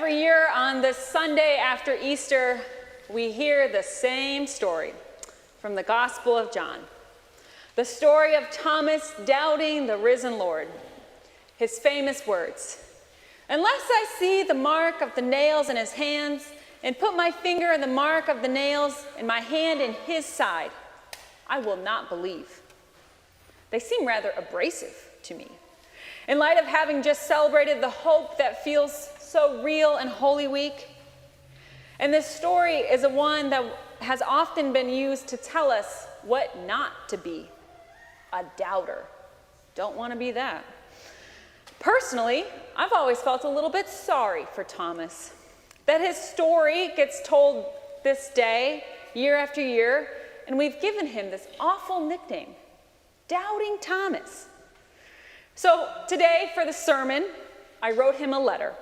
Every year on the Sunday after Easter, we hear the same story from the Gospel of John. The story of Thomas doubting the risen Lord. His famous words, "Unless I see the mark of the nails in his hands and put my finger in the mark of the nails and my hand in his side, I will not believe." They seem rather abrasive to me. In light of having just celebrated the hope that feels so real in Holy Week, and this story is one that has often been used to tell us what not to be. A doubter. Don't want to be that. Personally, I've always felt a little bit sorry for Thomas, that his story gets told this day, year after year, and we've given him this awful nickname, Doubting Thomas. So today for the sermon, I wrote him a letter.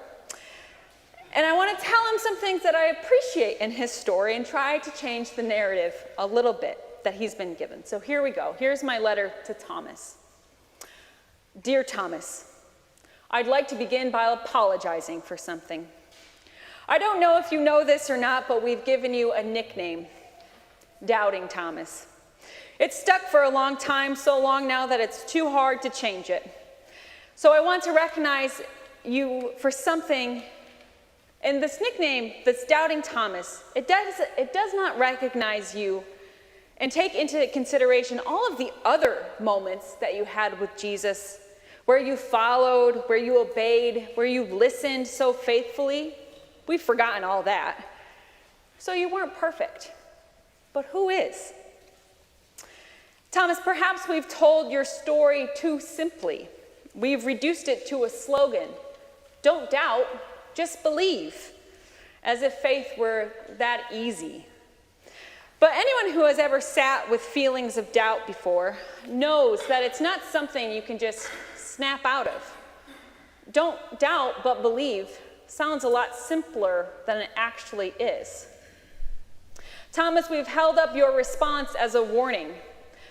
And I want to tell him some things that I appreciate in his story and try to change the narrative a little bit that he's been given. So here we go. Here's my letter to Thomas. Dear Thomas, I'd like to begin by apologizing for something. I don't know if you know this or not, but we've given you a nickname, Doubting Thomas. It's stuck for a long time, so long now that it's too hard to change it. So I want to recognize you for something. And this nickname, this Doubting Thomas, it does not recognize you and take into consideration all of the other moments that you had with Jesus, where you followed, where you obeyed, where you listened so faithfully. We've forgotten all that. So you weren't perfect. But who is? Thomas, perhaps we've told your story too simply. We've reduced it to a slogan. Don't doubt, just believe, as if faith were that easy. But anyone who has ever sat with feelings of doubt before knows that it's not something you can just snap out of. Don't doubt, but believe sounds a lot simpler than it actually is. Thomas, we've held up your response as a warning,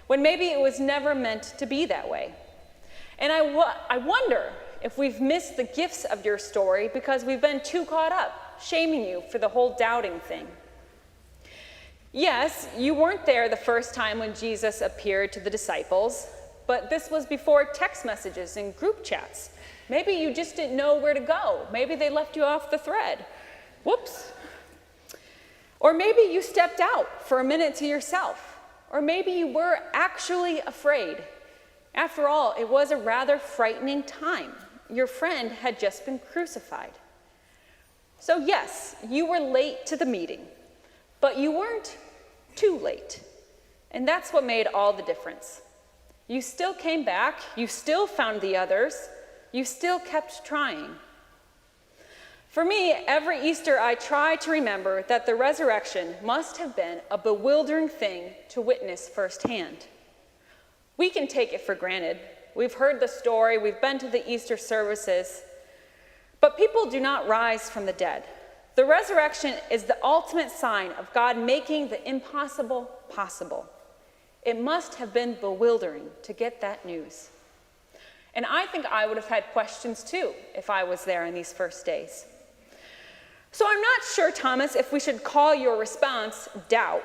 when maybe it was never meant to be that way. And I wonder if we've missed the gifts of your story because we've been too caught up shaming you for the whole doubting thing. Yes, you weren't there the first time when Jesus appeared to the disciples, but this was before text messages and group chats. Maybe you just didn't know where to go. Maybe they left you off the thread. Whoops. Or maybe you stepped out for a minute to yourself. Or maybe you were actually afraid. After all, it was a rather frightening time. Your friend had just been crucified. So yes, you were late to the meeting, but you weren't too late. And that's what made all the difference. You still came back, you still found the others, you still kept trying. For me, every Easter I try to remember that the resurrection must have been a bewildering thing to witness firsthand. We can take it for granted. We've heard the story, we've been to the Easter services, but people do not rise from the dead. The resurrection is the ultimate sign of God making the impossible possible. It must have been bewildering to get that news. And I think I would have had questions too if I was there in these first days. So I'm not sure, Thomas, if we should call your response doubt.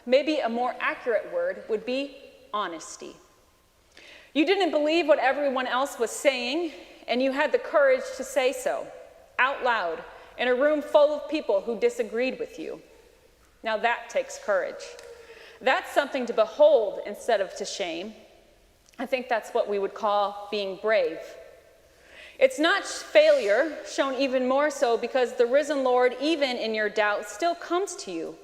Maybe a more accurate word would be honesty. You didn't believe what everyone else was saying, and you had the courage to say so, out loud, in a room full of people who disagreed with you. Now that takes courage. That's something to behold instead of to shame. I think that's what we would call being brave. It's not failure, shown even more so because the risen Lord, even in your doubt, still comes to you,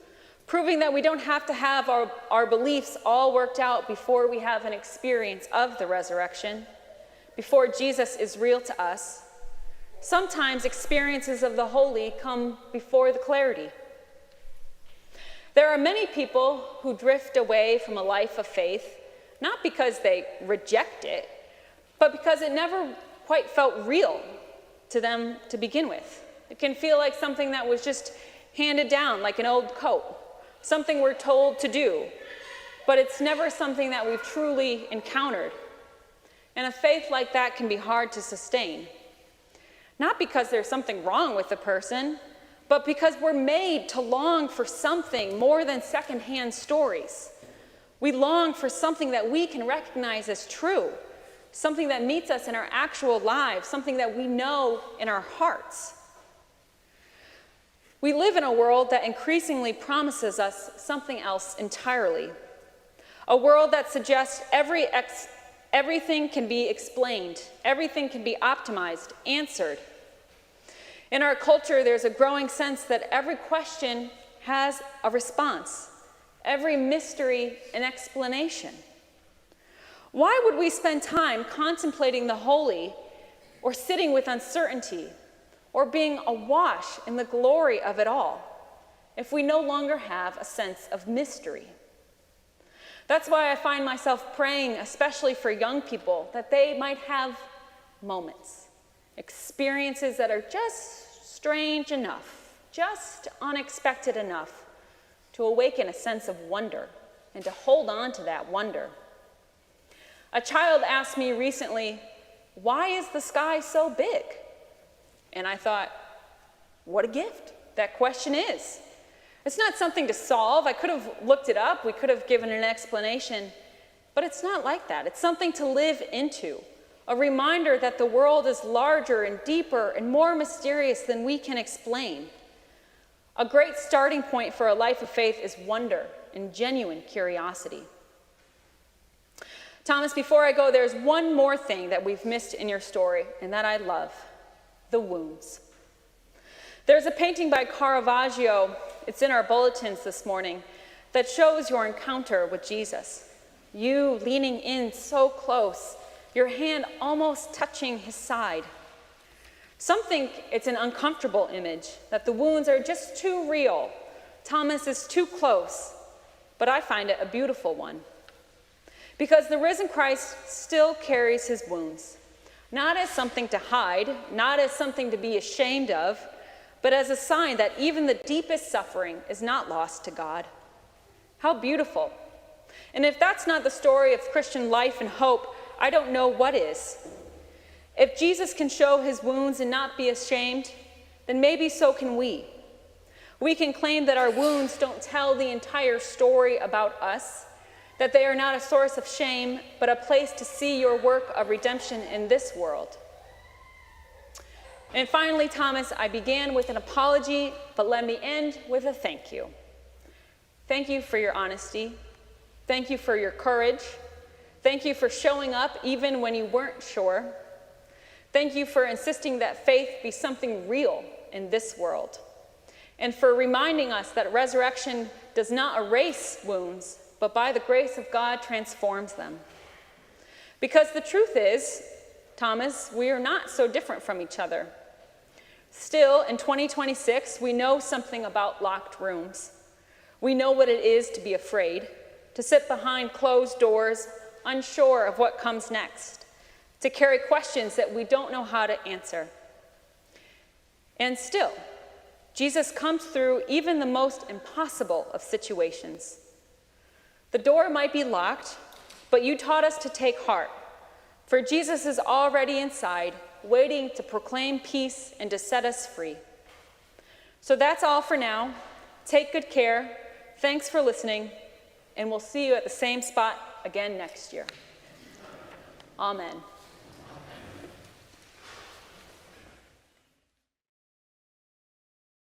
proving that we don't have to have our beliefs all worked out before we have an experience of the resurrection, before Jesus is real to us. Sometimes experiences of the holy come before the clarity. There are many people who drift away from a life of faith, not because they reject it, but because it never quite felt real to them to begin with. It can feel like something that was just handed down, like an old coat, something we're told to do, but it's never something that we've truly encountered. And a faith like that can be hard to sustain. Not because there's something wrong with the person, but because we're made to long for something more than secondhand stories. We long for something that we can recognize as true, something that meets us in our actual lives, something that we know in our hearts. We live in a world that increasingly promises us something else entirely. A world that suggests everything can be explained, everything can be optimized, answered. In our culture, there's a growing sense that every question has a response, every mystery an explanation. Why would we spend time contemplating the holy, or sitting with uncertainty, or being awash in the glory of it all, if we no longer have a sense of mystery? That's why I find myself praying, especially for young people, that they might have moments, experiences that are just strange enough, just unexpected enough to awaken a sense of wonder and to hold on to that wonder. A child asked me recently, "Why is the sky so big?" And I thought, what a gift that question is. It's not something to solve. I could have looked it up. We could have given an explanation. But it's not like that. It's something to live into, a reminder that the world is larger and deeper and more mysterious than we can explain. A great starting point for a life of faith is wonder and genuine curiosity. Thomas, before I go, there's one more thing that we've missed in your story, and that I love: the wounds. There's a painting by Caravaggio, it's in our bulletins this morning, that shows your encounter with Jesus. You leaning in so close, your hand almost touching his side. Some think it's an uncomfortable image, that the wounds are just too real. Thomas is too close, but I find it a beautiful one. Because the risen Christ still carries his wounds, not as something to hide, not as something to be ashamed of, but as a sign that even the deepest suffering is not lost to God. How beautiful. And if that's not the story of Christian life and hope, I don't know what is. If Jesus can show his wounds and not be ashamed, then maybe so can we. We can claim that our wounds don't tell the entire story about us, that they are not a source of shame, but a place to see your work of redemption in this world. And finally, Thomas, I began with an apology, but let me end with a thank you. Thank you for your honesty. Thank you for your courage. Thank you for showing up even when you weren't sure. Thank you for insisting that faith be something real in this world, and for reminding us that resurrection does not erase wounds, but by the grace of God transforms them. Because the truth is, Thomas, we are not so different from each other. Still, in 2026, we know something about locked rooms. We know what it is to be afraid, to sit behind closed doors, unsure of what comes next, to carry questions that we don't know how to answer. And still, Jesus comes through even the most impossible of situations. The door might be locked, but you taught us to take heart, for Jesus is already inside, waiting to proclaim peace and to set us free. So that's all for now. Take good care. Thanks for listening, and we'll see you at the same spot again next year. Amen.